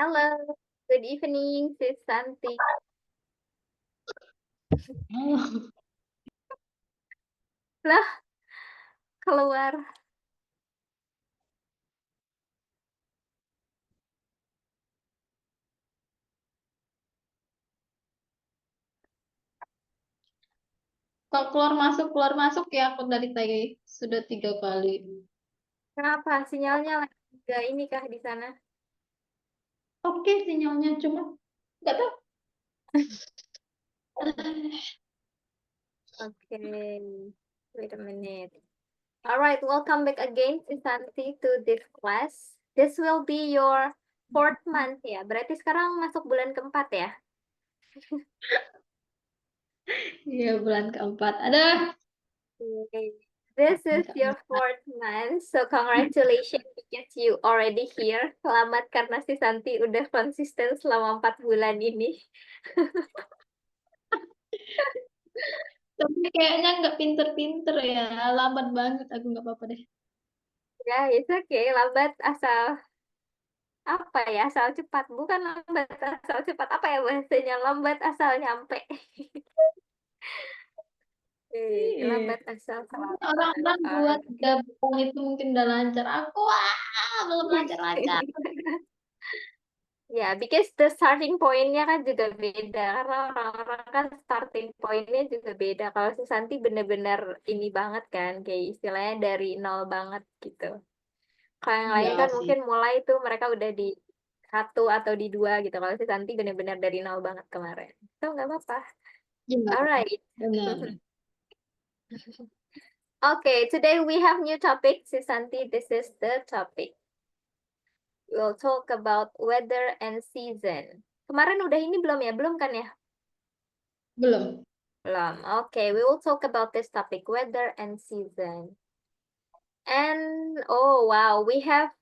Halo, good evening, Sis Santi. Oh, Lah, keluar. kok keluar masuk ya aku dari tadi sudah 3 kali. Kenapa? Sinyalnya lagi nggak ini kah di sana? Oke, sinyalnya cuma nggak tahu. Oke, wait a minute. Alright, welcome back again, Sis Santi, to this class. This will be your fourth month ya. Berarti sekarang masuk bulan keempat ya? Iya, bulan keempat. Ada. Okay. This is your fourth month, so congratulations because you already here. Selamat karena si Santi udah konsisten selama 4 bulan ini. Tapi kayaknya nggak pinter-pinter ya. Lambat banget. Aku nggak apa-apa deh. Ya, it's okay. Lambat asal apa ya? Asal cepat. Bukan lambat asal cepat. Apa ya bahasanya? Lambat asal nyampe. Iya. Lambat asal sampai. Orang-orang buat gabung itu mungkin udah lancar. Aku belum lancar-lancar. Ya, because the starting point-nya kan juga beda. Karena orang-orang kan starting point-nya juga beda. Kalau si Santi bener-bener ini banget kan. Kayak istilahnya dari nol banget gitu. Kalau yang lain Iya kan sih. mungkin mulai tuh mereka udah di satu atau di dua gitu. Kalau si Santi bener-bener dari nol banget kemarin. So, nggak apa-apa. Iya, Alright. benar. Okay, today we have new topic, si Santi. This is the topic. We'll talk about weather and season. Kemarin udah ini belum ya? Belum kan ya? Belum. Belum. Okay, we will talk about this topic, weather and season. And oh wow, we have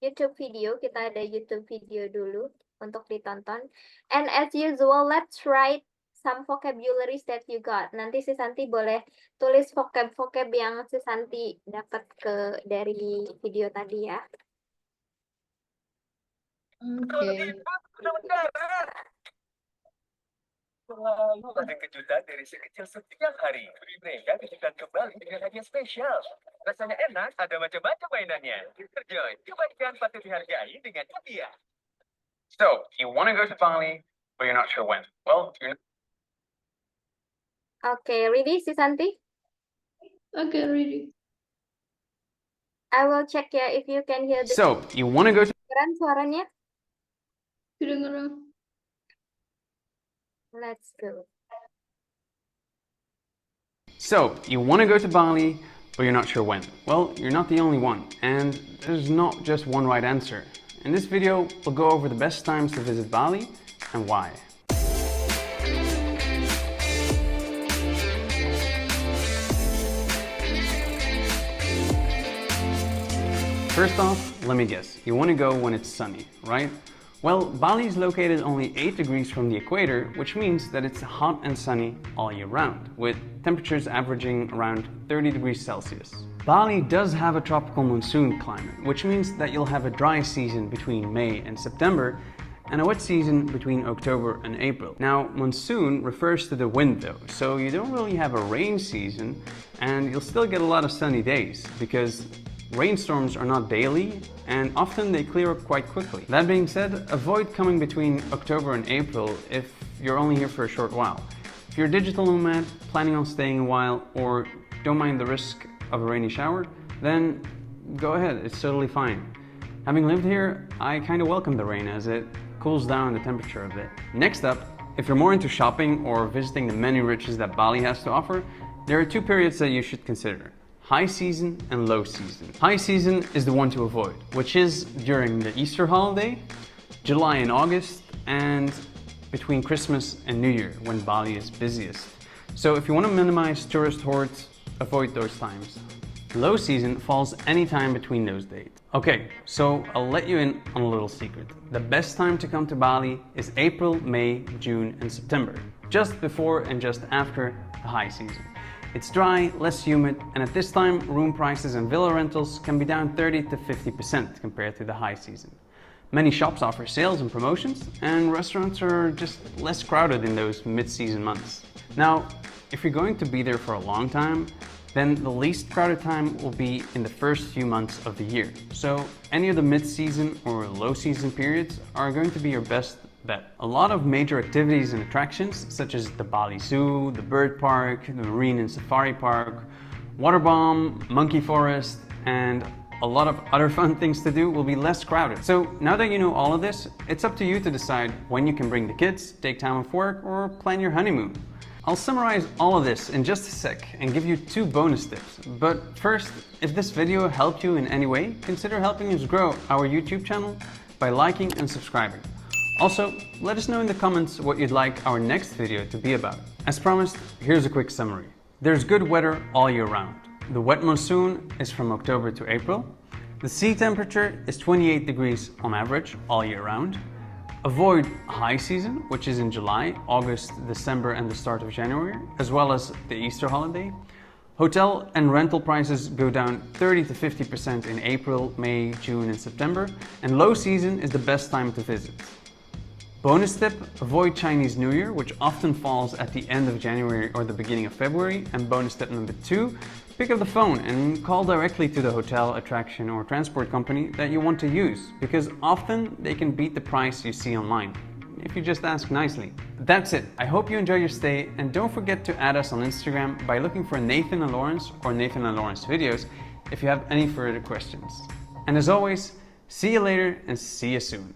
YouTube video. Kita ada YouTube video dulu untuk ditonton. And as usual, let's write some vocabularies that you got. Nanti si Santi boleh tulis vocab-vocab yang si Santi dapat dari video tadi ya. Oke. Selalu ada kejutan dari si kecil setiap hari. Mereka kejutan kembali dengan hadiah spesial. Rasanya enak, ada macam-macam mainannya. Enjoy, kebaikan patut dihargai dengan hadiah. So, you want to go to Bali, but you're not sure when. Well, you're Okay, ready si Santi? Oke, ready. I will check ya if you can hear the So, you want to go to kedengeran suaranya. Kedengeran. Let's go. So, you want to go to Bali, but you're not sure when. Well, you're not the only one, and there's not just one right answer. In this video, we'll go over the best times to visit Bali and why. First off, let me guess, you want to go when it's sunny, right? Well, Bali is located only 8 degrees from the equator, which means that it's hot and sunny all year round, with temperatures averaging around 30 degrees Celsius. Bali does have a tropical monsoon climate, which means that you'll have a dry season between May and September, and a wet season between October and April. Now, monsoon refers to the wind though, so you don't really have a rain season, and you'll still get a lot of sunny days, because rainstorms are not daily, and often they clear up quite quickly. That being said, avoid coming between October and April if you're only here for a short while. If you're a digital nomad, planning on staying a while, or don't mind the risk of a rainy shower, then go ahead, it's totally fine. Having lived here, I kind of welcome the rain as it cools down the temperature a bit. Next up, if you're more into shopping or visiting the many riches that Bali has to offer, there are 2 periods that you should consider: high season and low season. High season is the one to avoid, which is during the Easter holiday, July and August, and between Christmas and New Year, when Bali is busiest. So if you want to minimize tourist hordes, avoid those times. Low season falls anytime between those dates. Okay, so I'll let you in on a little secret. The best time to come to Bali is April, May, June, and September, just before and just after the high season. It's dry, less humid, and at this time, room prices and villa rentals can be down 30 to 50% compared to the high season. Many shops offer sales and promotions, and restaurants are just less crowded in those mid-season months. Now, if you're going to be there for a long time, then the least crowded time will be in the first few months of the year. So any of the mid-season or low-season periods are going to be your best bet. A lot of major activities and attractions, such as the Bali Zoo, the Bird Park, the Marine and Safari Park, Waterbomb, Monkey Forest, and a lot of other fun things to do will be less crowded. So now that you know all of this, it's up to you to decide when you can bring the kids, take time off work, or plan your honeymoon. I'll summarize all of this in just a sec and give you 2 bonus tips. But first, if this video helped you in any way, consider helping us grow our YouTube channel by liking and subscribing. Also, let us know in the comments what you'd like our next video to be about. As promised, here's a quick summary. There's good weather all year round. The wet monsoon is from October to April. The sea temperature is 28 degrees on average all year round. Avoid high season, which is in July, August, December and the start of January, as well as the Easter holiday. Hotel and rental prices go down 30 to 50% in April, May, June and September, and low season is the best time to visit. Bonus tip, avoid Chinese New Year, which often falls at the end of January or the beginning of February. And bonus tip number 2, pick up the phone and call directly to the hotel, attraction or transport company that you want to use, because often they can beat the price you see online, if you just ask nicely. That's it. I hope you enjoy your stay, and don't forget to add us on Instagram by looking for Nathan and Lawrence or Nathan and Lawrence videos if you have any further questions. And as always, see you later and see you soon.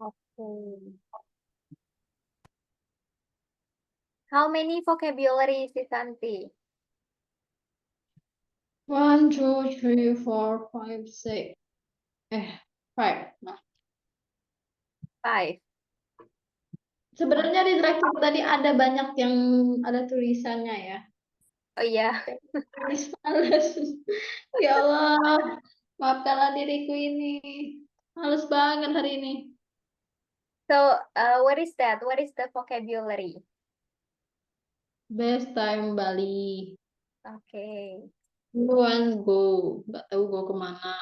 Okay. How many vocabulary, Sisanti? 1, 2, 3, 4, 5, 6. 5. Nah, 5. sebenarnya di terakhir tadi ada banyak yang ada tulisannya ya. Oh iya. Males. Ya Allah, maafkanlah diriku ini. Males banget hari ini. So, what is that? What is the vocabulary? Best time Bali. Okay. Buruan go. Nggak tahu go kemana.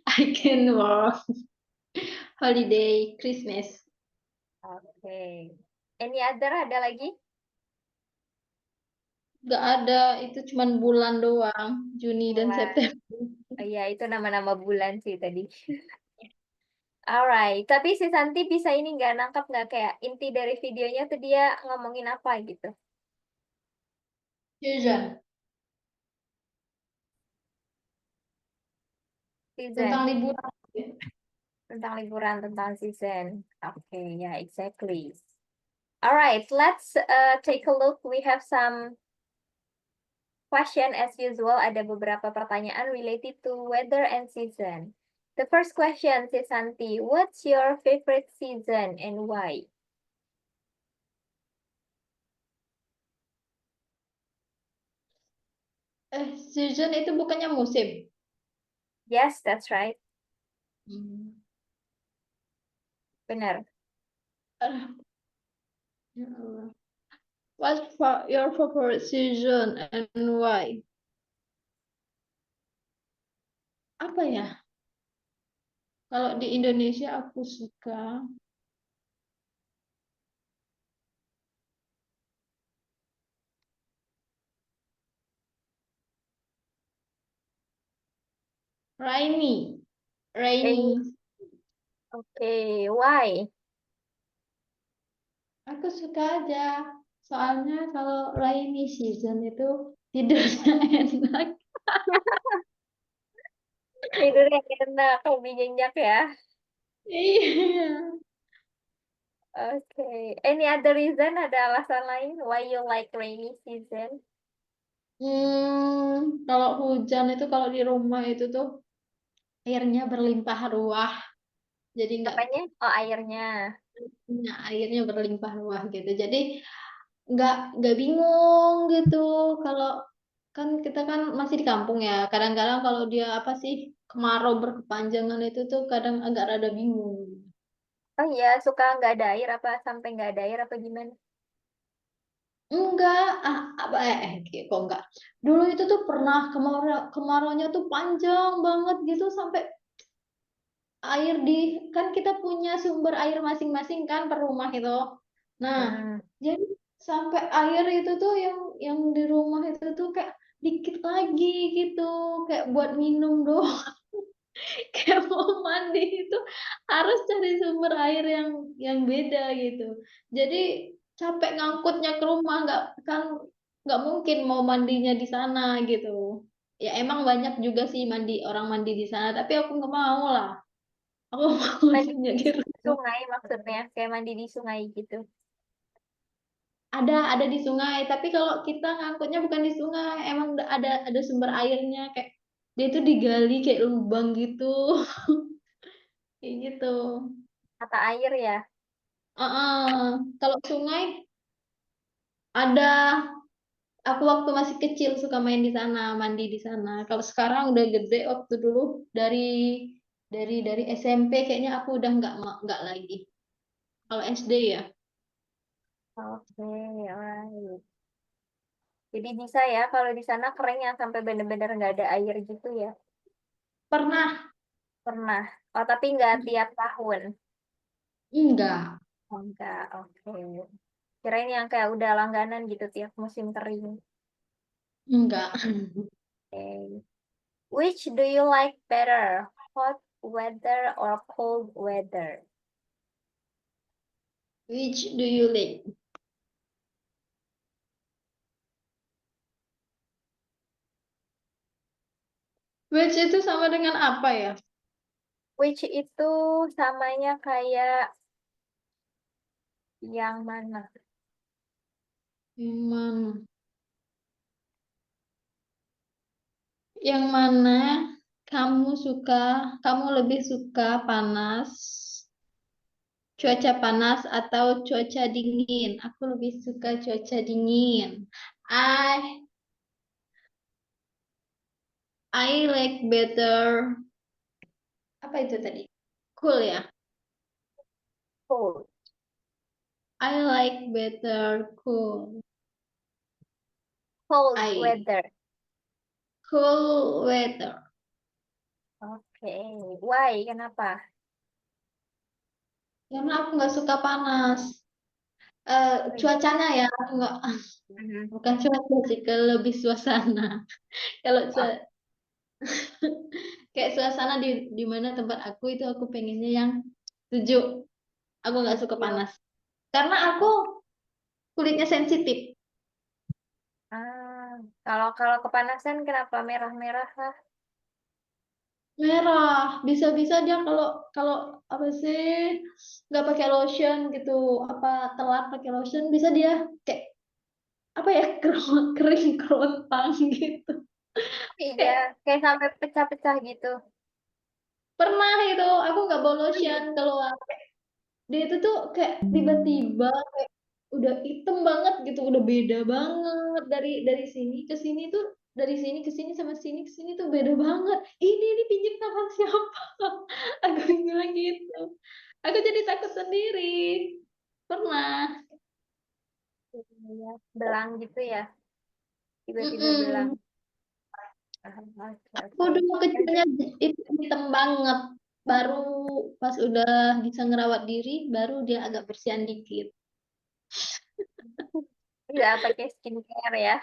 I can work. Holiday, Christmas. Okay. Any other ada lagi? Nggak ada, itu cuman bulan doang. Juni dan Bulan. September. Oh iya, itu nama-nama bulan sih tadi. Alright, tapi si Santi bisa ini nggak nangkap nggak kayak inti dari videonya tuh dia ngomongin apa gitu? Season. Season. Tentang liburan. Tentang liburan, tentang season. Okay, yeah, exactly. Alright, let's take a look. We have some question as usual. Ada beberapa pertanyaan related to weather and season. The first question, si Santi, what's your favorite season and why? Season itu bukannya musim. Yes, that's right. Benar. Ya Allah. What's your favorite season and why? Apa ya? Kalau di Indonesia aku suka rainy. Rainy. Okay, why? Aku suka aja. Soalnya kalau rainy season itu tidurnya enak. Tidurnya enak, hobi nyenyak ya. Iya. Okay. Any other reason? Ada alasan lain why you like rainy season? Kalau hujan itu kalau di rumah itu tuh airnya berlimpah ruah. Jadi Apanya? Oh, airnya. airnya berlimpah ruah gitu. Jadi nggak bingung gitu. Kalau kan kita kan masih di kampung ya. Kadang-kadang kalau dia apa sih kemarau berkepanjangan itu tuh kadang agak rada bingung. Oh iya, suka nggak ada air apa sampai nggak ada air apa gimana? Enggak, kok enggak. Dulu itu tuh pernah kemaraunya tuh panjang banget gitu sampai air kan kita punya sumber air masing-masing kan per rumah itu. Nah, Hmm. jadi sampai air itu tuh yang di rumah itu tuh kayak dikit lagi gitu, kayak buat minum doang. Kayak mau mandi itu harus cari sumber air yang beda gitu. Jadi capek ngangkutnya ke rumah, nggak mungkin mau mandinya di sana gitu. Ya emang banyak juga sih orang mandi di sana, tapi aku nggak mau lah. Aku mau Mandi mandinya di di rumah. sungai maksudnya, kayak mandi di sungai gitu. Ada di sungai, tapi kalau kita ngangkutnya bukan di sungai, emang ada sumber airnya, kayak dia itu digali kayak lubang gitu. Kayak gitu. Mata air ya. Kalau sungai ada, aku waktu masih kecil suka main di sana, mandi di sana. Kalau sekarang udah gede, waktu dulu dari SMP kayaknya aku udah nggak lagi. Kalau SD ya Oke, alright. Jadi bisa ya kalau di sana kering yang sampai bener-bener nggak ada air gitu ya. pernah. Pernah. Oh, tapi nggak tiap tahun. Enggak, Oh, enggak, oke. Kirain yang kayak udah langganan gitu tiap musim kering. enggak. Okay. Which do you like better? Hot weather or cold weather? Which do you like? Which itu sama dengan apa ya? Which itu samanya kayak yang mana? Yang mana? Yang mana kamu lebih suka panas, cuaca panas atau cuaca dingin? Aku lebih suka cuaca dingin. I I like better. Apa itu tadi? Cool ya. Cold. I like better cool. Cold I weather. cool weather. Oke. Why? Kenapa? Karena aku nggak suka panas. Cuacanya ya, aku nggak, Mhm. bukan cuaca sih, ke lebih suasana. Kalau Wah, kayak suasana di mana tempat aku itu aku pengennya yang sejuk. Aku nggak suka sejuk. panas. Karena aku Oh. kulitnya sensitif. Ah, kalau kalau kepanasan kenapa merah-merah lah? Merah, bisa-bisa dia kalau kalau apa sih nggak pakai lotion gitu, apa telat pakai lotion, bisa dia kayak apa ya kering kerontang gitu. Iya, Kayak kayak sampai pecah-pecah gitu. pernah itu aku nggak bawa Oh iya. lotion keluar. Dia itu tuh kayak tiba-tiba kayak udah hitam banget gitu, udah beda banget dari sini ke sini tuh, dari sini ke sini sama sini ke sini tuh beda banget. Ini pinjam tangan siapa? Aku bilang gitu. Aku jadi takut sendiri. Pernah. Iya, belang gitu ya. Tiba-tiba belang. Mm-mm. Ah, oke, Aku oke. dulu And kecilnya itu hitam banget. Baru pas udah bisa ngerawat diri, baru dia agak bersihan dikit. nggak pakai skincare ya.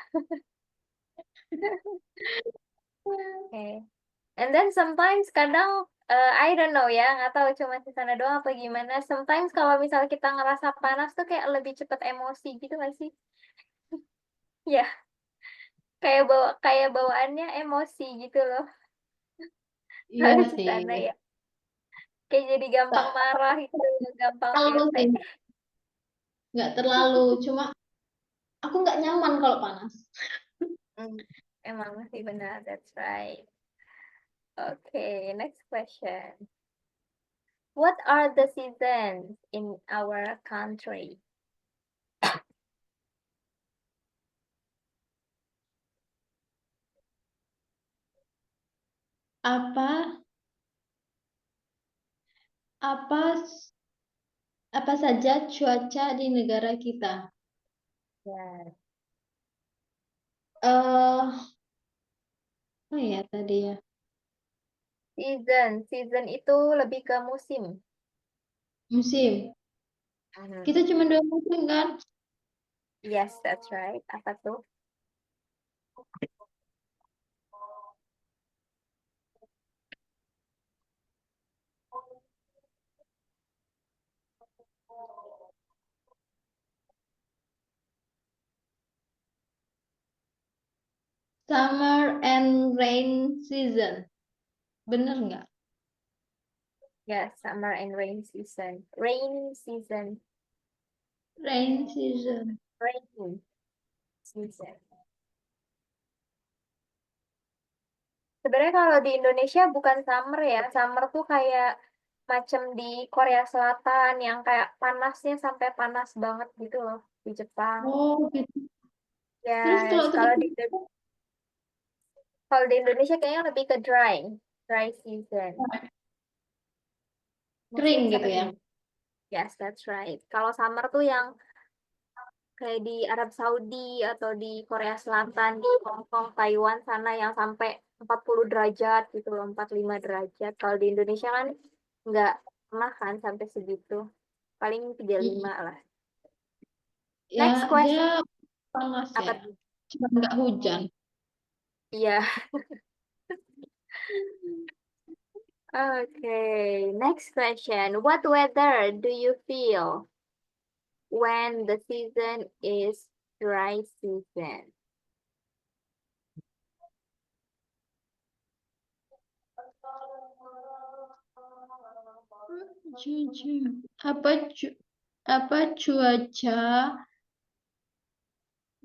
Oke. And then sometimes kadang I don't know ya, nggak tahu cuma di sana doang apa gimana. Sometimes kalau misal kita ngerasa panas tuh kayak lebih cepet emosi gitu nggak sih? Ya, kayak bawaannya emosi gitu loh. Iya Kalau di sih. sana ya, kayak jadi gampang Tak marah gitu, gampang terlalu bete. sih, nggak terlalu. Cuma aku nggak nyaman kalau panas. Hmm, emang sih benar, that's right. Okay, next question. What are the seasons in our country? Apa apa apa saja cuaca di negara kita? Yes. Eh, oh ya tadi ya. Season itu lebih ke musim. Musim. Kita cuma 2 musim kan? Yes, that's right. Apa tuh? Summer and rain season. Bener nggak? Yes, summer and rain season. Rainy season. Rain season. Rainy season. Sebenarnya kalau di Indonesia bukan summer ya. Summer tuh kayak macam di Korea Selatan yang kayak panasnya sampai panas banget gitu loh di Jepang. Oh gitu. Terus Yes, kalau tempat kalau di Indonesia kayaknya lebih ke dry season. Musim kering gitu ya? semi. Yes, that's right. Kalau summer tuh yang kayak di Arab Saudi atau di Korea Selatan, di Hong Kong, Taiwan sana yang sampai 40 derajat gitu loh, 45 derajat. Kalau di Indonesia kan nggak pernah kan sampai segitu. Paling 35 lah. Ya Next dia question. panas ya. Apa? Cuma nggak hujan. Iya. Okay, next question. What weather do you feel when the season is dry season? Apa apa cuaca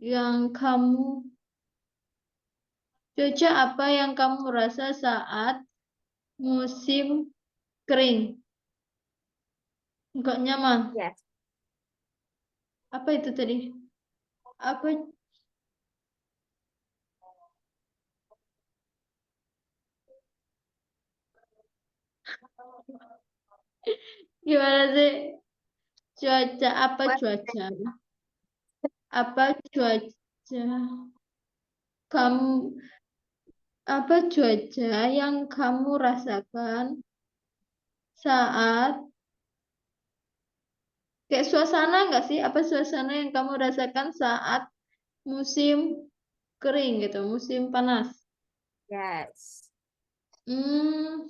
yang apa yang kamu rasa saat musim kering? Nggak nyaman. Yes. Apa itu tadi? Apa gimana sih? Apa What? cuaca? Apa cuaca kamu apa cuaca yang kamu rasakan saat kayak suasana nggak sih? Apa suasana yang kamu rasakan saat musim kering gitu, musim panas? Yes. Hmm,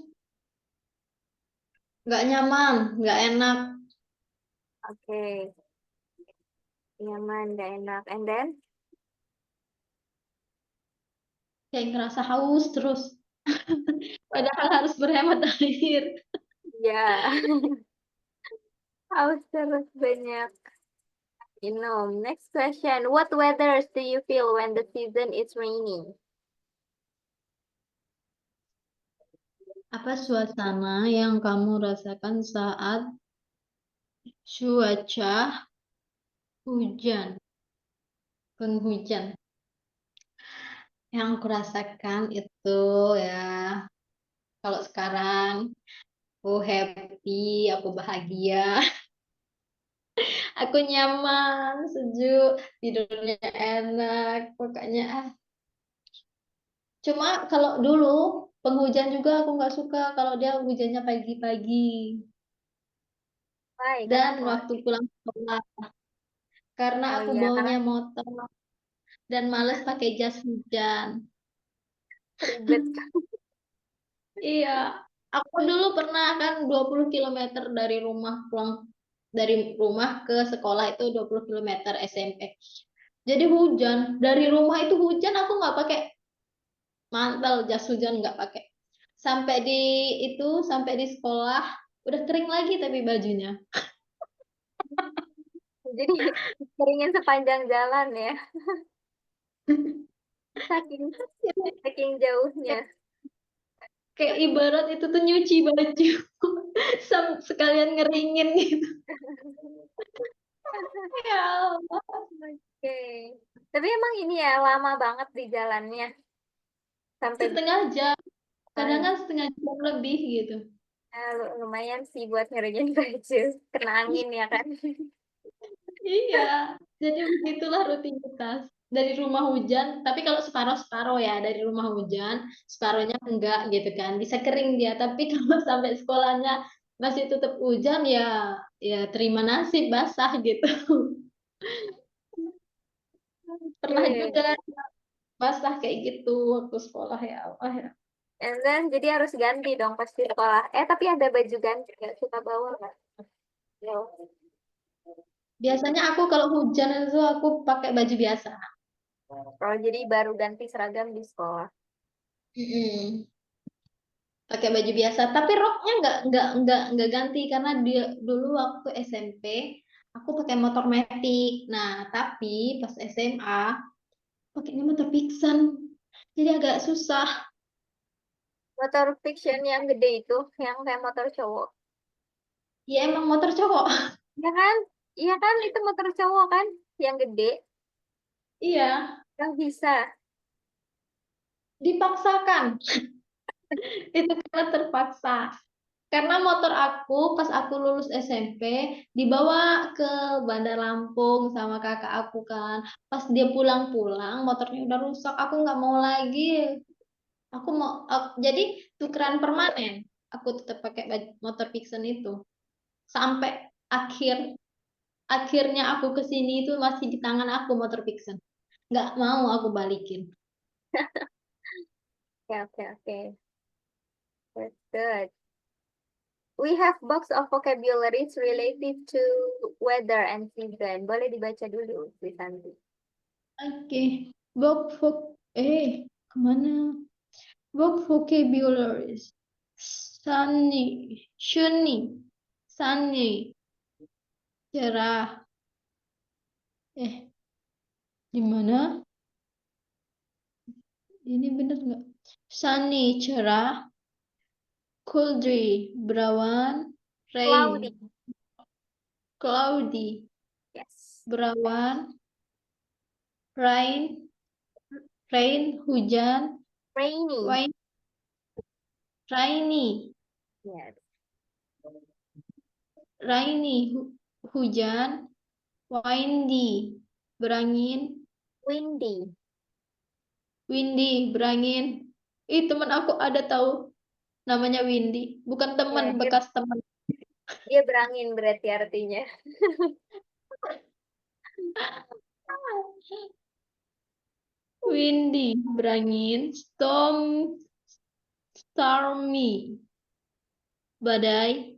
nggak nyaman, nggak enak, Okay. Nyaman, gak enak. And then? kayak ngerasa haus terus. Padahal harus berhemat air. Ya. Haus terus banyak. Next question. What weathers do you feel when the season is rainy? Apa suasana yang kamu rasakan saat cuaca hujan, penghujan? Yang aku rasakan itu ya, kalau sekarang aku happy, aku bahagia, aku nyaman, sejuk, tidurnya enak, pokoknya cuma kalau dulu penghujan juga aku nggak suka kalau dia hujannya pagi-pagi Why? dan Kenapa? waktu pulang sekolah karena Oh aku iya, karena baunya motor dan males pakai jas hujan. ribet. Iya, aku dulu pernah kan 20 kilometer dari rumah ke sekolah itu 20 kilometer SMP. Jadi hujan, dari rumah itu hujan aku nggak pakai mantel, jas hujan nggak pakai. Sampai di sampai di sekolah udah kering lagi tapi bajunya. Jadi keringin sepanjang jalan ya. Saking saking jauhnya. Kayak ibarat itu tuh nyuci baju sekalian ngeringin gitu. Ya Allah. Oke. Tapi emang ini ya lama banget di jalannya sampai Setengah jam, kadang kan setengah jam lebih gitu. lumayan sih buat ngeringin baju. Kena angin ya kan. Iya, jadi begitulah rutinitas. dari rumah hujan, tapi kalau separuh-separuh ya, dari rumah hujan, separuhnya enggak gitu kan. Bisa kering dia, tapi kalau sampai sekolahnya masih tetap hujan ya ya terima nasib basah gitu. Pernah Oke. juga basah kayak gitu waktu sekolah ya Allah ya. And then jadi harus ganti dong pasti sekolah. Tapi ada baju ganti nggak suka bawa nggak? No. Biasanya aku kalau hujan itu aku pakai baju biasa. Oh, jadi baru ganti seragam di sekolah. Mm-mm. Pakai baju biasa, tapi roknya nggak ganti karena dia dulu waktu SMP aku pakai motor metik. Nah, tapi pas SMA pakainya motor Vixen. Jadi agak susah. Motor fiction yang gede itu, yang kayak motor cowok. Ya emang motor cowok. Iya kan? Iya kan itu motor cowok kan? Yang gede, Iya, yang bisa. dipaksakan. Itu karena terpaksa. Karena motor aku pas aku lulus SMP dibawa ke Bandar Lampung sama kakak aku kan. Pas dia pulang-pulang motornya udah rusak. Aku nggak mau lagi. Jadi tukeran permanen. Aku tetap pakai motor Vixen itu sampai akhirnya aku ke sini itu masih di tangan aku motor Vixen. Nggak mau aku balikin. Oke, oke, oke. That's good. We have box of vocabularies related to weather and season. Boleh dibaca dulu, Santi. Oke, kemana? Vocabularies. Sunny, sunny, cerah. Di mana? Ini bener nggak? Sunny, cerah. Cloudy, berawan. Rain, Cloudy. cloudy, Yes. berawan. Rain, hujan. Rainy. Wine, rainy, Yes. hujan. Windy, berangin. Windy. Windy, berangin. Teman aku ada tahu namanya Windy. Bukan teman, Ya, bekas teman. dia berangin berarti artinya. Windy, berangin. Stormy, badai.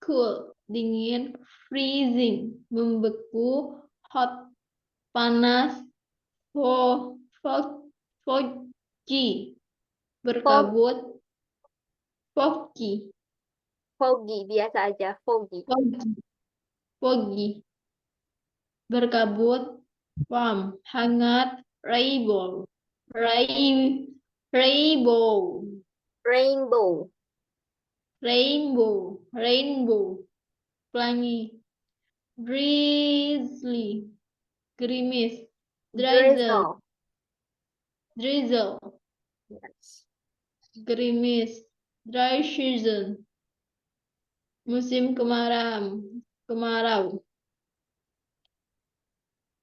Cool, dingin. Freezing, membeku. Hot, panas. Foggy, Fog, berkabut. Foggy, foggy, biasa aja. Foggy. foggy, foggy, berkabut. Warm, hangat. Rainbow, rainbow, Rainbow. rainbow, pelangi. Drizzly, gerimis. Drizzle, Drizzle. drizzle, Yes. gerimis. Dry season, musim kemarau.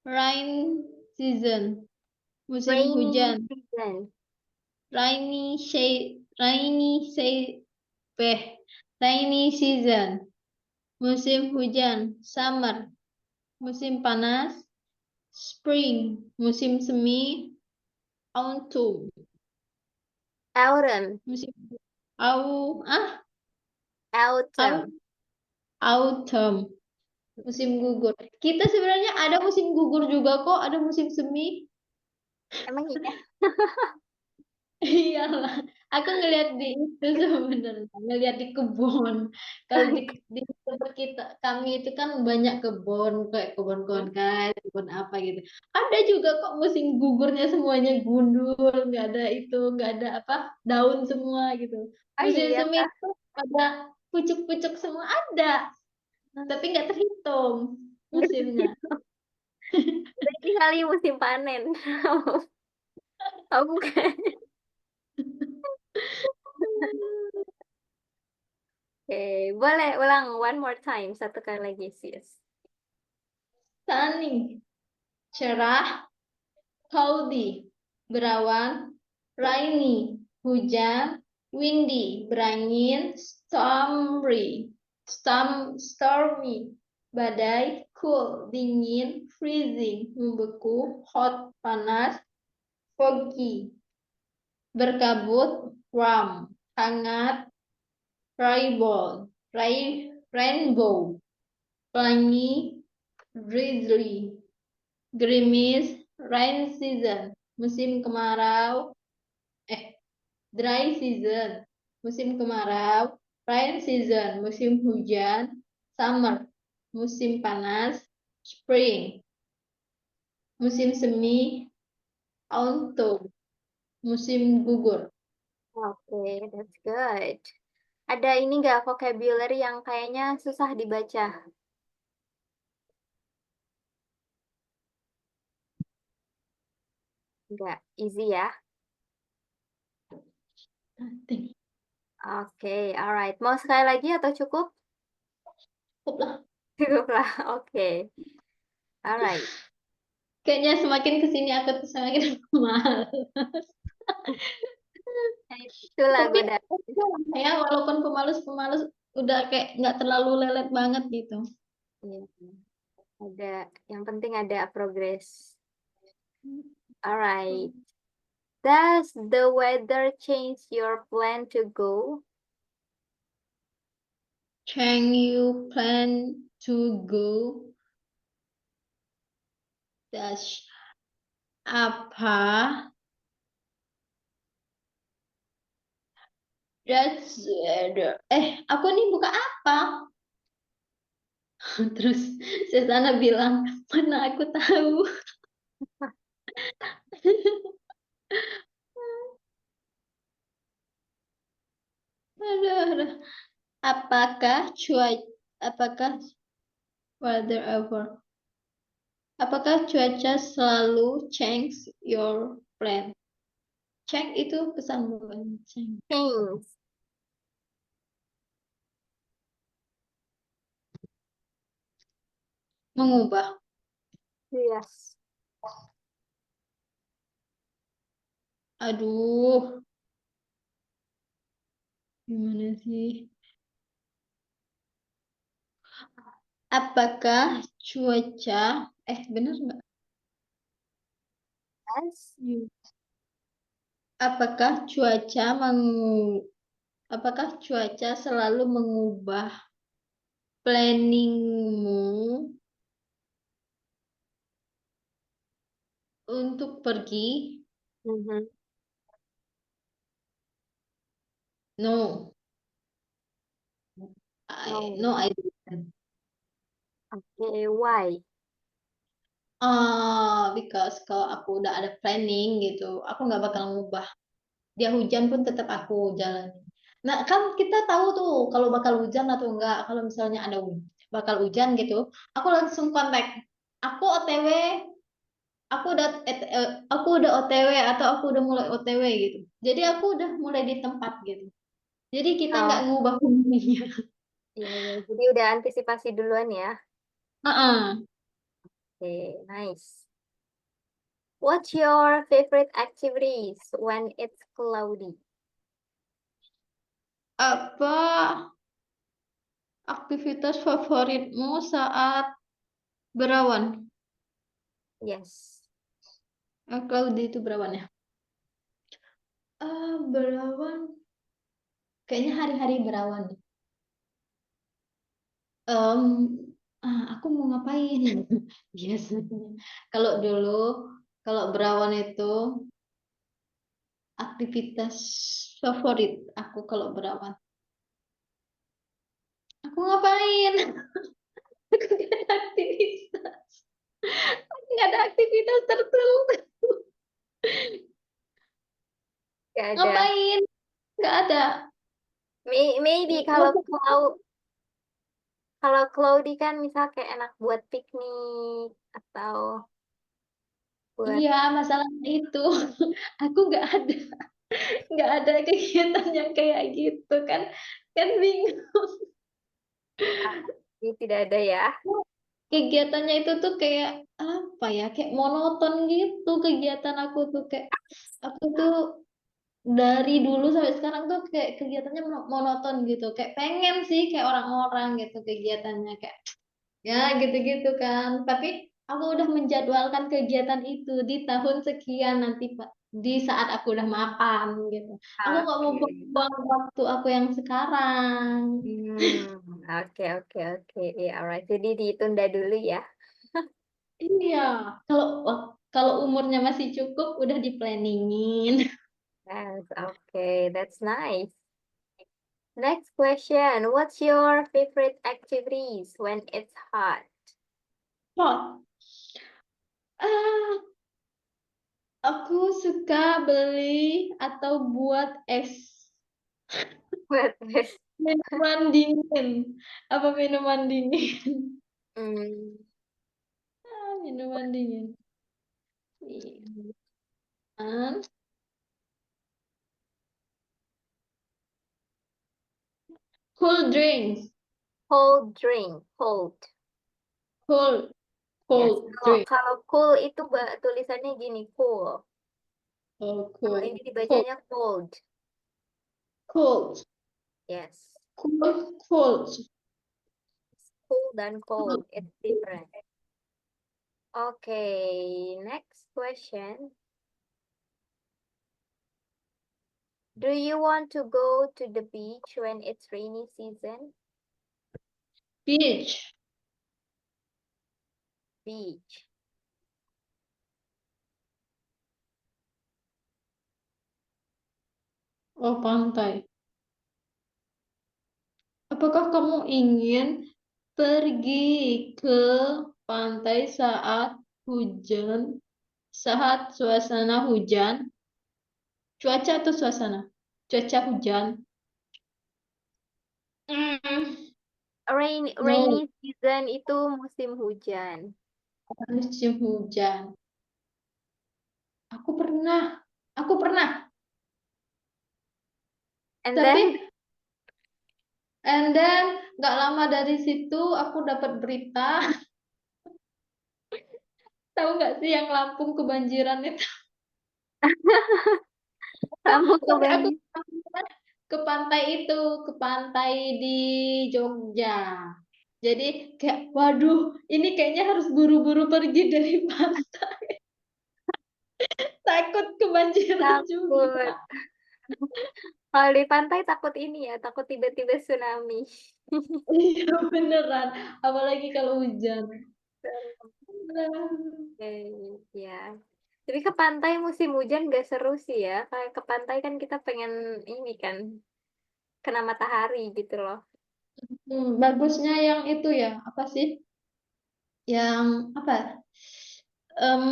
Rain season, musim Rainy hujan. season. Rainy season, musim hujan. Summer, musim panas. Spring, musim semi. Autumn, Autumn. musim au ah au- Autumn. autumn, musim gugur. Kita sebenarnya ada musim gugur juga kok, ada musim semi. Emang iya? Iyalah, aku ngelihat di itu sebenarnya, ngelihat di kebun. Kalau di tempat kami itu kan banyak kebun, kayak kebun konkai, kebun apa gitu. Ada juga kok musim gugurnya semuanya gundul, nggak ada apa daun semua gitu. Oh Musim iya semi kah? itu ada pucuk-pucuk semua ada, tapi nggak terhitung musimnya. Berarti kali musim panen. Oh bukan. Oke, boleh ulang one more time. Satu kali lagi, sis. Sunny, cerah. cloudy, berawan, rainy, hujan, windy, berangin, stormy, badai, cool, dingin, freezing, membeku, hot, panas, foggy, berkabut, warm, hangat, rainbow, pelangi, drizzly, gerimis, rain season, musim kemarau, dry season, musim kemarau, rain season, musim hujan, summer, musim panas, spring, musim semi, autumn, musim gugur. Oke, that's good. Ada ini nggak vocabulary yang kayaknya susah dibaca? Nggak, easy ya? Nothing. Oke, alright. Mau sekali lagi atau cukup? Cukup lah. Cukup lah, oke. Alright. Kayaknya semakin kesini aku tuh semakin malas. Itulah Tapi godaan. ya walaupun pemalas-pemalas udah kayak nggak terlalu lelet banget gitu. Iya, ada. Yang penting ada progress. Alright. Does the weather change your plan to go? Can you plan to go? Dash apa? That's aku nih buka apa? Terus Sesana bilang, mana aku tahu. Aduh. Apakah weather ever? Apakah cuaca selalu change your plan? Change itu pesan bukan change. Change. Mengubah. Yes. Aduh. Gimana sih? Apakah cuaca benar nggak? Yes. Apakah cuaca selalu mengubah planningmu untuk pergi? Mhm. No. No. I didn't. Okay, why? Because kalau aku udah ada planning gitu, aku nggak bakal ngubah. Dia hujan pun tetap aku jalan. Nah, kan kita tahu tuh kalau bakal hujan atau enggak. Kalau misalnya ada bakal hujan gitu, aku langsung kontak. Aku OTW, aku udah OTW atau aku udah mulai OTW gitu. Jadi aku udah mulai di tempat gitu. Jadi kita nggak Oh, ngubah planningnya. iya, iya. Jadi udah antisipasi duluan ya. Okay, nice. What's your favorite activities when it's cloudy? Apa aktivitas favoritmu saat berawan? Yes. Cloudy itu berawan ya? Berawan. Kayaknya hari-hari berawan. Em, aku mau ngapain? Biasanya. Kalau dulu, kalau berawan itu aktivitas favorit aku kalau berawan. Aku ngapain? Aku nggak ada aktivitas. Aku nggak ada aktivitas tertentu. Gak ada. Ngapain? Nggak ada. Maybe kalau cloudy kan misal kayak enak buat piknik atau buat Iya, masalahnya itu aku nggak ada kegiatan yang kayak gitu kan bingung. jadi tidak ada ya. kegiatannya itu tuh kayak apa ya, kayak monoton gitu kegiatan aku tuh, kayak aku tuh dari dulu sampai sekarang tuh kayak kegiatannya monoton gitu, kayak pengen sih kayak orang-orang gitu kegiatannya, kayak ya gitu-gitu kan, tapi aku udah menjadwalkan kegiatan itu di tahun sekian nanti Pak, di saat aku udah mapan gitu, aku nggak mau Oke. buang waktu aku yang sekarang. Oke, oke, oke. Ya, alright. Jadi ditunda dulu ya. Iya, kalau kalau umurnya masih cukup udah di-planningin. Yes, okay, that's nice. Next question. What's your favorite activities when it's hot? Oh, ah, aku suka beli atau buat es What is minuman dingin. Apa minuman dingin? mm, Minuman dingin. Iya. Ah, cool drinks. cold drink, cold. Cool, Yes. cold Kalau drink. kalau cool itu tulisannya gini, cool. Oh, Kalau ini cool. Cold, dibacanya cold. cold. Yes. Cool, cold. Cool dan Cold. cold, it's different. Okay, next question. Do you want to go to the beach when it's rainy season? Beach. Beach. Oh, pantai. Apakah kamu ingin pergi ke pantai saat suasana hujan, cuaca atau suasana? Cuaca hujan. Mm, no, Rainy season itu musim hujan. musim hujan. Aku pernah, aku pernah. And Tapi, then, and then, nggak lama dari situ aku dapat berita. Tahu nggak sih yang Lampung kebanjiran itu? kamu Tapi aku kebanyakan. ke pantai itu, ke pantai di Jogja. Jadi kayak, waduh, ini kayaknya harus buru-buru pergi dari pantai. Takut kebanjiran Takut. juga. Kalau di pantai takut ini ya, takut tiba-tiba tsunami. Iya beneran, apalagi kalau hujan. Oke, ya. Tapi ke pantai musim hujan gak seru sih ya. Kayak ke pantai kan kita pengen ini kan, kena matahari gitu loh. Bagusnya yang itu ya, apa sih? Yang apa? Em,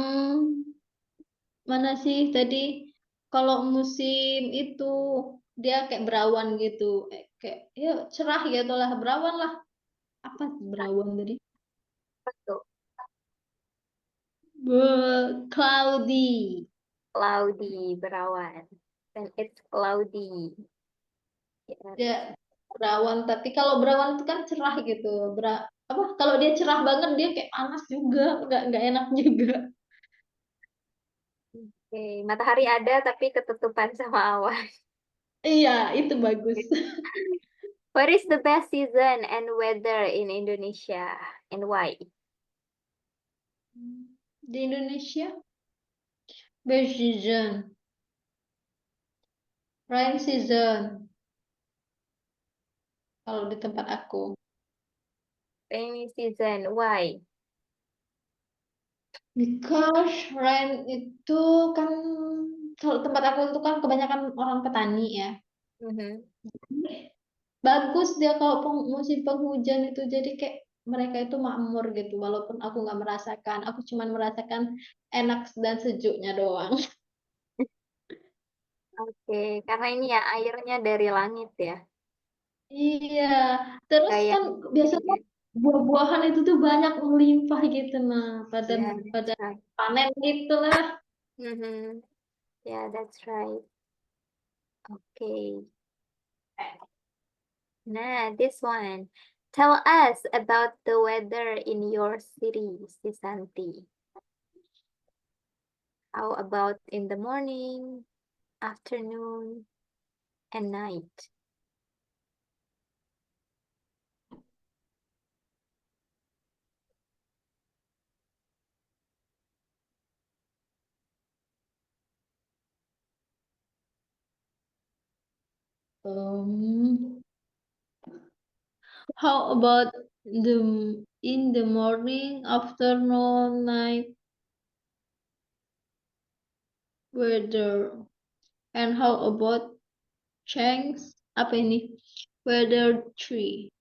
Mana sih tadi? Kalau musim itu dia kayak berawan gitu, kayak ya cerah gitu lah, berawan lah. Apa berawan tadi? Betul. Cloudy. Cloudy, berawan. And it's cloudy. Ya. Dia berawan, tapi kalau berawan itu kan cerah gitu. Apa? Kalau dia cerah banget dia kayak panas juga, nggak enak juga. Oke, matahari ada tapi ketutupan sama awan. Iya, itu bagus. What is the best season and weather in Indonesia and why? Di Indonesia, best season, rain season. Kalau di tempat aku, Rainy season, why? because rain itu kan kalau tempat aku itu kan kebanyakan orang petani ya. Mhm. Bagus dia kalau musim penghujan itu, jadi kayak mereka itu makmur gitu, walaupun aku nggak merasakan, aku cuma merasakan enak dan sejuknya doang. Oke, karena ini ya airnya dari langit ya. Iya, terus Kayak kan biasanya buah-buahan itu tuh banyak melimpah gitu, nah pada yeah, pada that's right. panen gitu lah. Mhm. Yeah, that's right. Okay. Nah, this one. Tell us about the weather in your city, Sisanti. How about in the morning, afternoon, and night? Um, how about in the morning, afternoon, night weather? And how about change apa ini? Weather tree.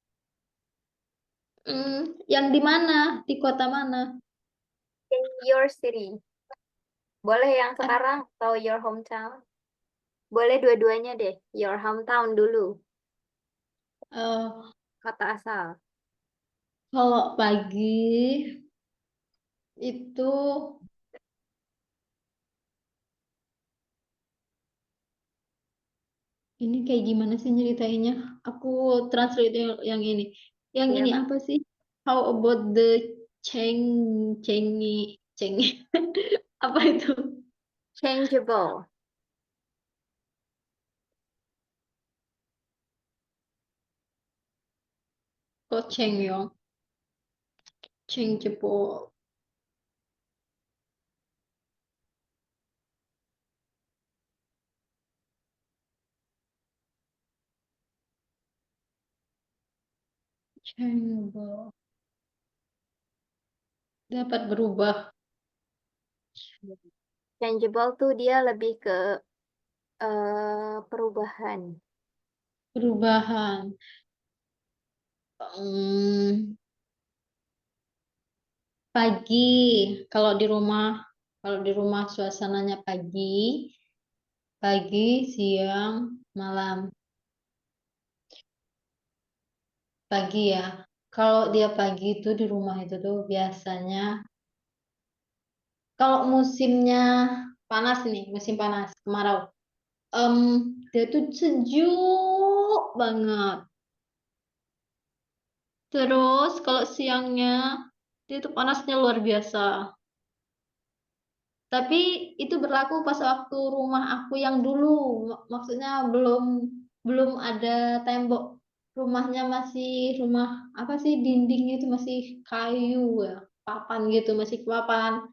Yang di mana? Di kota mana? In your city. Boleh yang Ah, sekarang atau your hometown? Boleh dua-duanya deh. Your hometown dulu, eh, kota asal. kalau pagi itu ini kayak gimana sih nyeritainnya? Aku translate yang ini. Yang Ya, ini apa sih? How about the cengi apa itu? changeable. Kok cengyong? Changeable. Changeable. Dapat berubah. Changeable tuh dia lebih ke perubahan. Perubahan. Hmm, pagi. Kalau di rumah suasananya pagi, siang, malam. Pagi ya. Kalau dia pagi itu di rumah itu tuh biasanya kalau musimnya panas nih, musim panas, kemarau. em, Dia tuh sejuk banget. Terus kalau siangnya dia tuh panasnya luar biasa. Tapi itu berlaku pas waktu rumah aku yang dulu, maksudnya belum belum ada tembok. Rumahnya masih rumah apa sih dindingnya itu masih kayu ya, papan gitu, masih papan.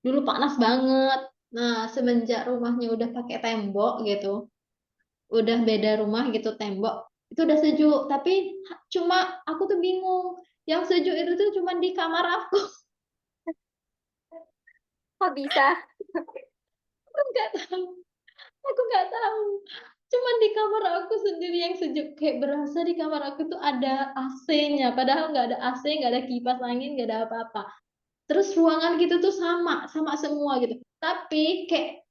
Dulu panas banget. Nah, semenjak rumahnya udah pakai tembok gitu, udah beda rumah gitu tembok, itu udah sejuk. Tapi cuma aku tuh bingung, yang sejuk itu tuh cuma di kamar aku. Kok bisa? Aku nggak tahu. Aku nggak tahu. Cuman di kamar aku sendiri yang sejuk. Kayak berasa di kamar aku tuh ada AC-nya. Padahal nggak ada AC, nggak ada kipas angin, nggak ada apa-apa. Terus ruangan gitu tuh sama semua gitu. Tapi kayak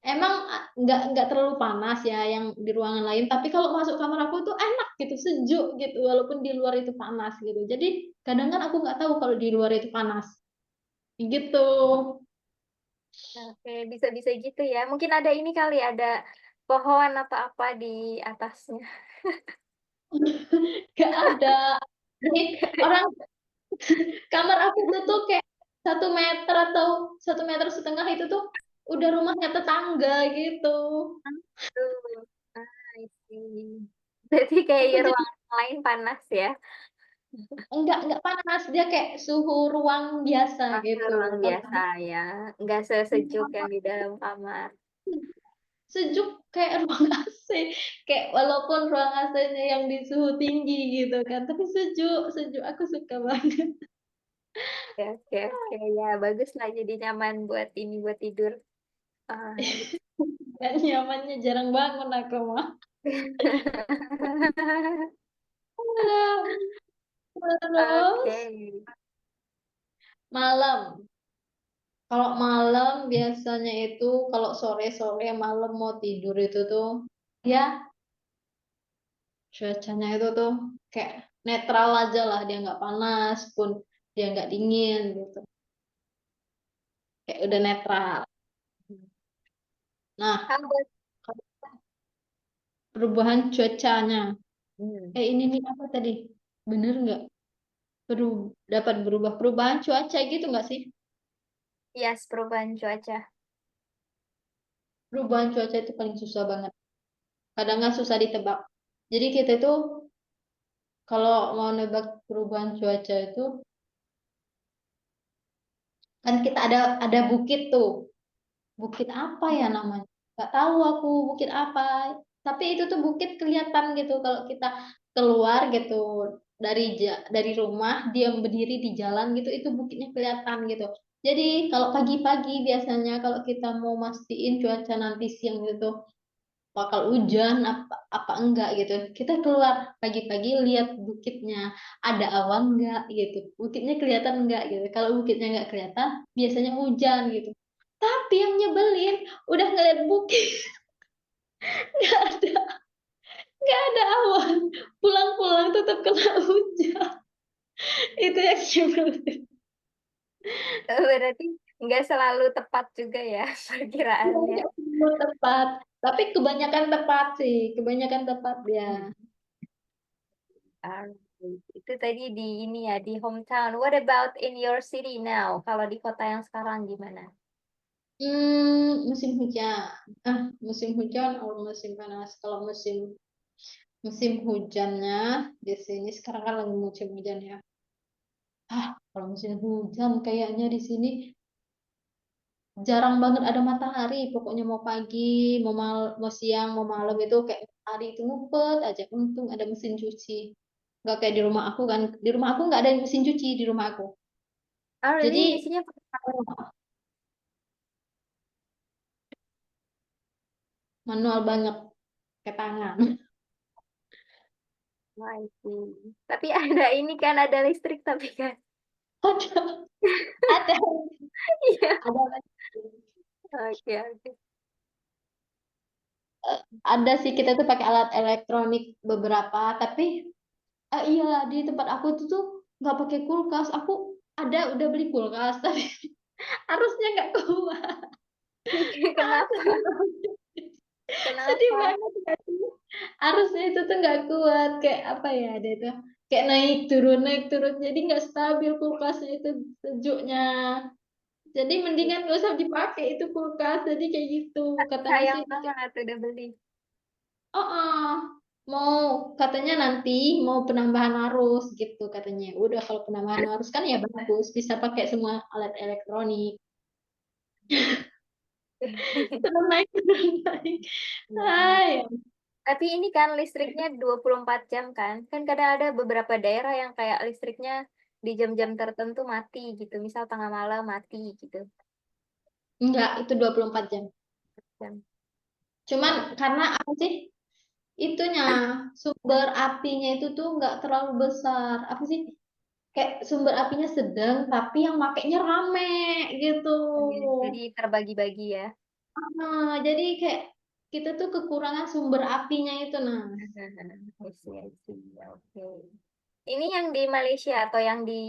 emang nggak terlalu panas ya yang di ruangan lain. Tapi kalau masuk kamar aku tuh enak gitu, sejuk gitu. Walaupun di luar itu panas gitu. Jadi kadang kan aku nggak tahu kalau di luar itu panas. Gitu. Oke, bisa-bisa gitu ya. Mungkin ada ini kali, ada pohon atau apa di atasnya. Gak ada. Jadi orang kamar aku tuh kayak 1 meter atau 1,5 meter itu tuh udah rumahnya tetangga gitu. Tuh. Ah, I see. Berarti kayak Aku jadi ruangan lain panas ya. enggak panas, dia kayak suhu ruang biasa Masuk gitu. ruang Kalau biasa ya. Nggak sesejuk yang di dalam kamar. sejuk kayak ruang AC, kayak walaupun ruang AC-nya yang di suhu tinggi gitu kan, tapi sejuk sejuk, aku suka banget. Oke, oke, oke. Ya, bagus lah jadi nyaman buat ini, buat tidur. Ah, gitu. Dan nyamannya jarang bangun aku mah. Oke. Terus malam. Kalau malam biasanya itu kalau sore-sore malam mau tidur itu tuh ya cuacanya itu tuh kayak netral aja lah, dia nggak panas pun dia nggak dingin gitu, kayak udah netral. Nah, How about perubahan cuacanya hmm, ini nih apa tadi? Bener nggak? Dapat berubah perubahan cuaca gitu nggak sih? Yes, perubahan cuaca. Perubahan cuaca itu paling susah banget. Kadang nggak susah ditebak. Jadi kita itu kalau mau nebak perubahan cuaca itu kan kita ada bukit tuh. Bukit apa ya namanya? Nggak tahu aku bukit apa. Tapi itu tuh bukit kelihatan gitu kalau kita keluar gitu dari rumah, dia berdiri di jalan gitu, itu bukitnya kelihatan gitu. Jadi kalau pagi-pagi biasanya kalau kita mau mastiin cuaca nanti siang gitu bakal hujan apa enggak gitu. Kita keluar pagi-pagi lihat bukitnya ada awan enggak gitu. Bukitnya kelihatan enggak gitu. Kalau bukitnya enggak kelihatan, biasanya hujan gitu. Tapi yang nyebelin udah ngeliat bukit nggak ada nggak ada awan. Pulang-pulang tetap kena hujan. Itu yang nyebelin. Berarti nggak selalu tepat juga ya perkiraannya. Nggak semua tepat. Tapi kebanyakan tepat sih. Kebanyakan tepat ya. Alright. Itu tadi di ini ya, di hometown. What about in your city now? Kalau di kota yang sekarang gimana? Musim hujan. Musim hujan atau musim panas. Kalau musim musim hujannya di sini sekarang kan lagi musim hujan ya. Kalau musim hujan kayaknya di sini jarang banget ada matahari. Pokoknya mau pagi, mau siang, mau malam itu kayak matahari itu ngumpet aja. Untung ada mesin cuci. Nggak kayak di rumah aku kan. Di rumah aku nggak ada mesin cuci di rumah aku. Oh, really? Jadi Isinya pakai manual banget ke tangan. I see. Tapi ada ini kan, ada listrik tapi kan. Ada, ada, Iya. ada. Oke, oke. Ada sih kita tuh pakai alat elektronik beberapa, tapi iya di tempat aku tuh nggak pakai kulkas. Aku udah beli kulkas, tapi arusnya nggak kuat. Kenapa? Sedih banget. Sedih Kenapa? banget nggak sih? Arusnya itu tuh nggak kuat, kayak apa ya ada itu, kayak naik turun, jadi nggak stabil kulkasnya itu sejuknya. Jadi mendingan nggak usah dipakai itu kulkas. Jadi kayak gitu kata Sayang mesin. banget udah beli. Oh, mau katanya nanti mau penambahan arus gitu katanya. Udah kalau penambahan arus kan ya bagus, bisa pakai semua alat elektronik. Terus naik, terus naik. Hmm. Hai. Tapi ini kan listriknya 24 jam kan? Kan kadang ada beberapa daerah yang kayak listriknya di jam-jam tertentu mati gitu. Misal tengah malam mati gitu. Enggak, itu 24 jam. Jam. Cuman karena apa sih? Itunya sumber apinya itu tuh nggak terlalu besar. Apa sih? Kayak sumber apinya sedang, tapi yang makainya rame gitu. Jadi terbagi-bagi ya. Jadi kayak kita tuh kekurangan sumber apinya itu nah. I see, I see. Oke. Ini yang di Malaysia atau yang di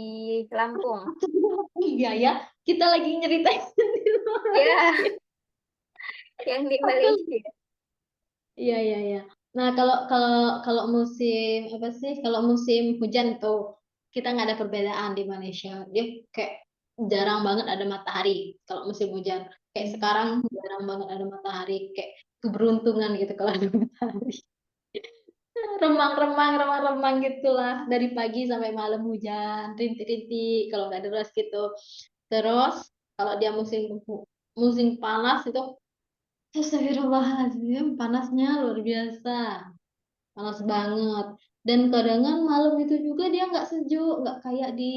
Lampung? Iya ya, kita lagi nyeritain di Ya, Malaysia. yang di Aku, Malaysia. iya iya iya. Nah kalau kalau kalau musim apa sih? Kalau musim hujan tuh kita nggak ada perbedaan di Malaysia. Dia kayak jarang banget ada matahari kalau musim hujan. Kayak sekarang jarang banget ada matahari. Kayak keberuntungan gitu kalau ada matahari. Remang-remang gitulah dari pagi sampai malam hujan, rintik-rintik kalau nggak deras gitu. Terus kalau dia musim panas itu astagfirullahaladzim, panasnya luar biasa, panas banget. Dan kadang malam itu juga dia nggak sejuk, nggak kayak di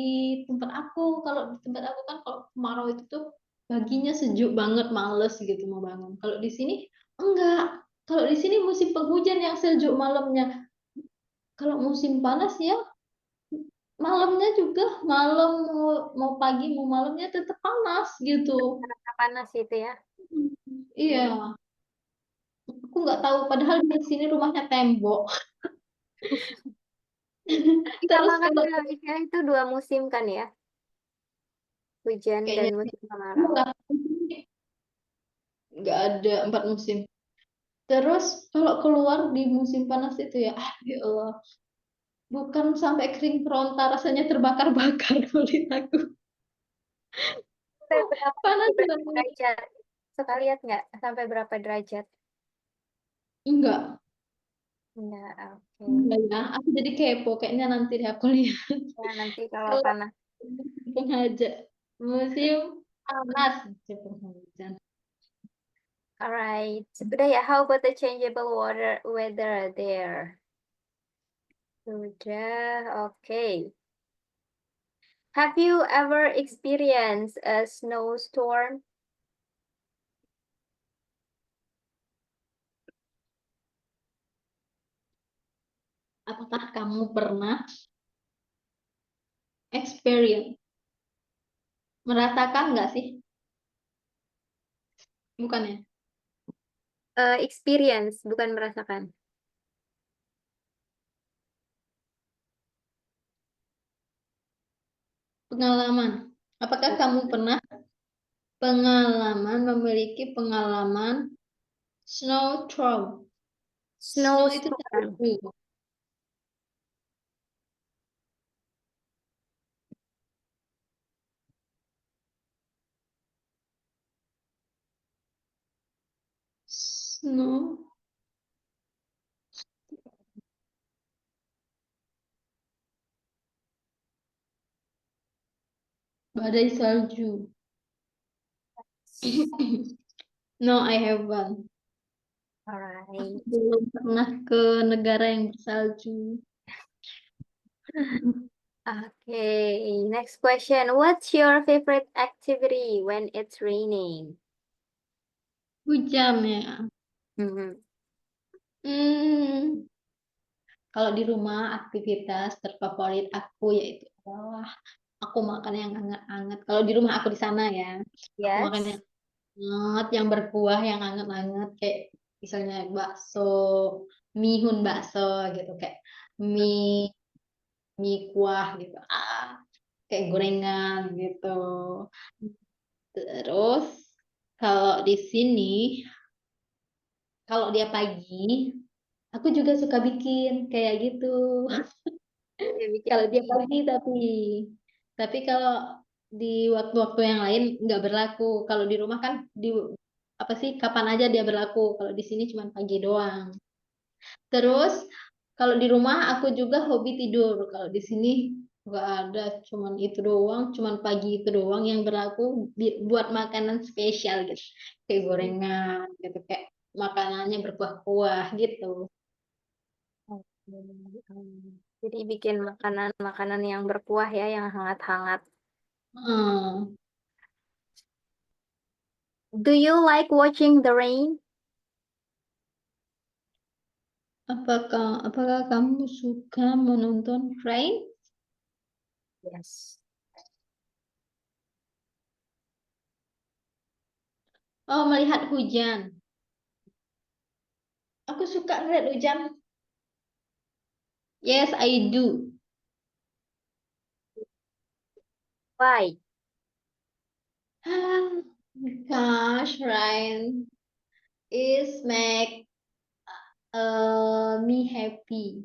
tempat aku. Kalau di tempat aku kan kalau kemarau itu tuh paginya sejuk banget, males gitu mau bangun. Kalau di sini enggak. Kalau di sini musim penghujan yang sejuk malamnya. Kalau musim panas ya malamnya juga mau pagi mau malamnya tetap panas gitu. Karena panas itu ya. Iya, aku nggak tahu padahal di sini rumahnya tembok. Tapi sama Terus kan kalau Malaysia itu dua musim kan ya? Hujan dan kayaknya musim kemarau. nggak ada 4 musim. Terus kalau keluar di musim panas itu ya, ya Allah, bukan sampai kering frontal, rasanya terbakar-bakar kulit aku. Sampai berapa Panas banget. derajat? Suka lihat nggak sampai berapa derajat? Enggak, Enggak, oke. enggak ya. Aku jadi kepo. Kayaknya nanti deh aku lihat. Ya, nanti kalau Kalau panas. penghajat musim panas, musim penghujan. Alright. Udah ya, how about the changeable weather there? Sudah, oke. Have you ever experienced a snowstorm? Apakah kamu pernah experience, merasakan nggak sih? Bukan ya? Experience, bukan merasakan. Pengalaman. Apakah kamu pernah memiliki pengalaman snowstorm? Snow itu Snowstorm. salju. Snow, badai salju. No, I haven't. Alright. Belum pernah ke negara yang bersalju. Okay, next question. What's your favorite activity when it's raining? Hujan ya. Mhm. Hmm, kalau di rumah aktivitas terfavorit aku yaitu adalah aku makan yang hangat-hangat. Kalau di rumah aku di sana ya, aku makan Yes. yang hangat, yang berkuah, yang hangat-hangat kayak misalnya bakso, mihun bakso gitu, kayak mie mie kuah gitu. Kayak gorengan gitu. Terus kalau di sini, kalau dia pagi, aku juga suka bikin kayak gitu. Ya, bikin Kalau dia mie. pagi tapi kalau di waktu-waktu yang lain nggak berlaku. Kalau di rumah kan di apa sih kapan aja dia berlaku. Kalau di sini cuma pagi doang. Terus kalau di rumah aku juga hobi tidur. Kalau di sini nggak ada, cuman itu doang, cuman pagi itu doang yang berlaku buat makanan spesial gitu. Kayak gorengan gitu, kayak makanannya berkuah-kuah gitu. Oke. Jadi bikin makanan-makanan yang berkuah ya, yang hangat-hangat. Hmm. Do you like watching the rain? Apakah kamu suka menonton rain? Yes. Oh, melihat hujan. Aku suka melihat hujan. Yes, I do. Why? Gosh, rain is make me happy.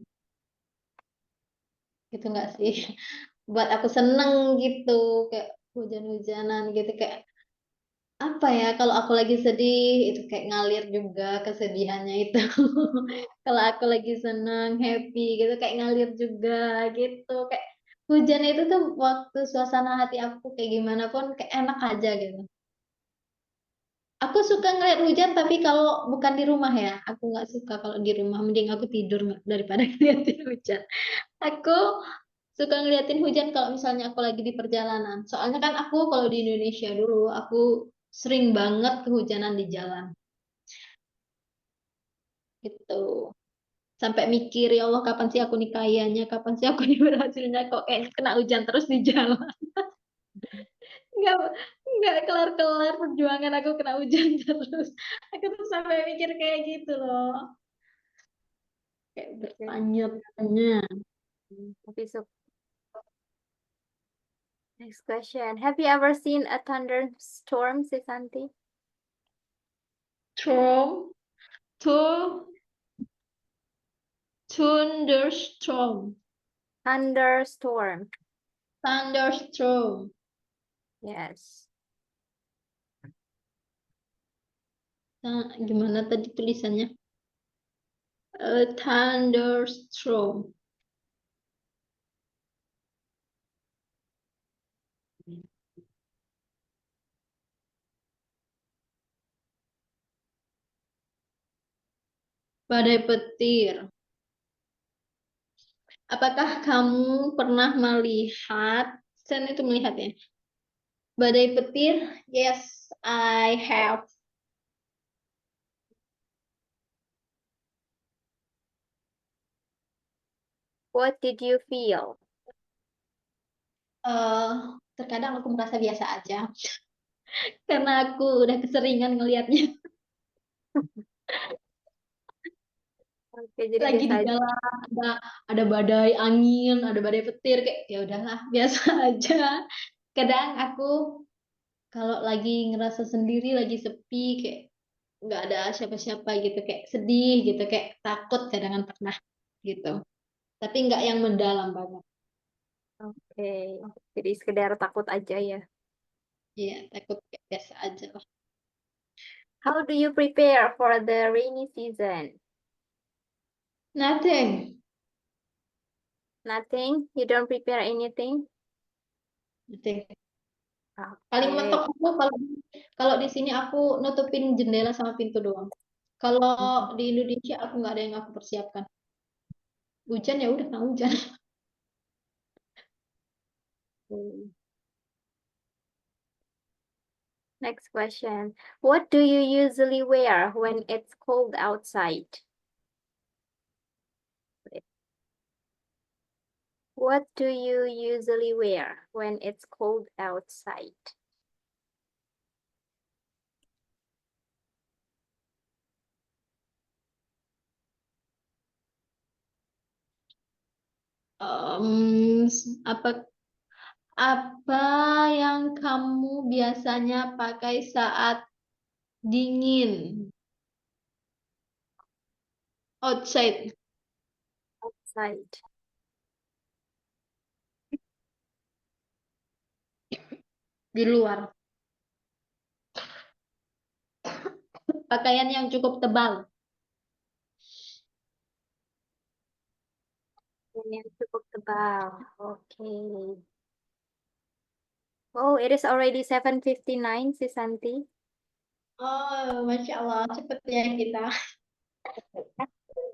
Gitu nggak sih? Buat aku seneng gitu, kayak hujan-hujanan gitu, kayak apa ya, kalau aku lagi sedih itu kayak ngalir juga kesedihannya itu. Kalau aku lagi seneng happy gitu kayak ngalir juga gitu, kayak hujan itu tuh waktu suasana hati aku kayak gimana pun kayak enak aja gitu. Aku suka ngeliat hujan tapi kalau bukan di rumah ya, aku nggak suka kalau di rumah, mending aku tidur daripada ngeliatin hujan. Aku suka ngeliatin hujan kalau misalnya aku lagi di perjalanan. Soalnya kan aku kalau di Indonesia dulu, aku sering banget kehujanan di jalan. Gitu. Sampai mikir, ya Allah kapan sih aku nikahannya, kapan sih aku berhasilnya, kok kayaknya kena hujan terus di jalan. Nggak, nggak kelar-kelar perjuangan aku kena hujan terus. Aku tuh sampai mikir kayak gitu loh. Kayak bertanya-tanya. Tapi next question. Have you ever seen a thunderstorm, Sisanti? Storm, to thunderstorm. Thunderstorm. Thunderstorm. Yes. Nah, gimana tadi tulisannya? Thunderstorm. Badai petir. Apakah kamu pernah melihat? Sen itu melihat ya. Badai petir? Yes, I have. What did you feel? Terkadang aku merasa biasa aja. Karena aku udah keseringan ngelihatnya. Oke, jadi Lagi biasa di aja. jalan ada badai angin, ada badai petir, kayak ya udahlah biasa aja. Kadang aku kalau lagi ngerasa sendiri, lagi sepi, kayak nggak ada siapa-siapa gitu, kayak sedih gitu, kayak takut kadang pernah gitu. Tapi nggak yang mendalam banget. Oke, jadi sekedar takut aja ya. Iya, takut kayak biasa aja lah. How do you prepare for the rainy season? Nothing. Nothing? You don't prepare anything? Nothing. Paling Oke. mentok aku kalau di sini aku nutupin jendela sama pintu doang. Kalau di Indonesia aku nggak ada yang aku persiapkan. Hujan ya udah nggak hujan. Next question. What do you usually wear when it's cold outside? What do you usually wear when it's cold outside? Apa apa yang kamu biasanya pakai saat dingin? Outside, Outside. di luar. Pakaian yang cukup tebal. Yang cukup tebal. Okay. Oh, it is already 7:59, Si Santi. Oh, Masya Allah, cepet ya kita.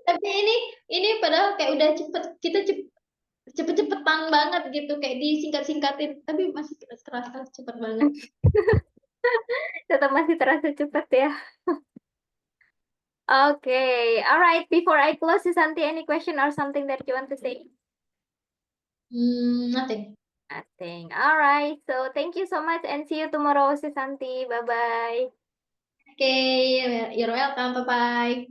Tapi ini padahal kayak udah cepet, kita cepet-cepetan banget gitu, kayak disingkat-singkatin, tapi masih terasa cepet banget. Tetap masih terasa cepat ya. Okay, all right. Before I close, Si Santi, any question or something that you want to say? Nothing. Nothing. All right. So thank you so much and see you tomorrow, Si Santi. Bye-bye. Oke, you're welcome, bye-bye.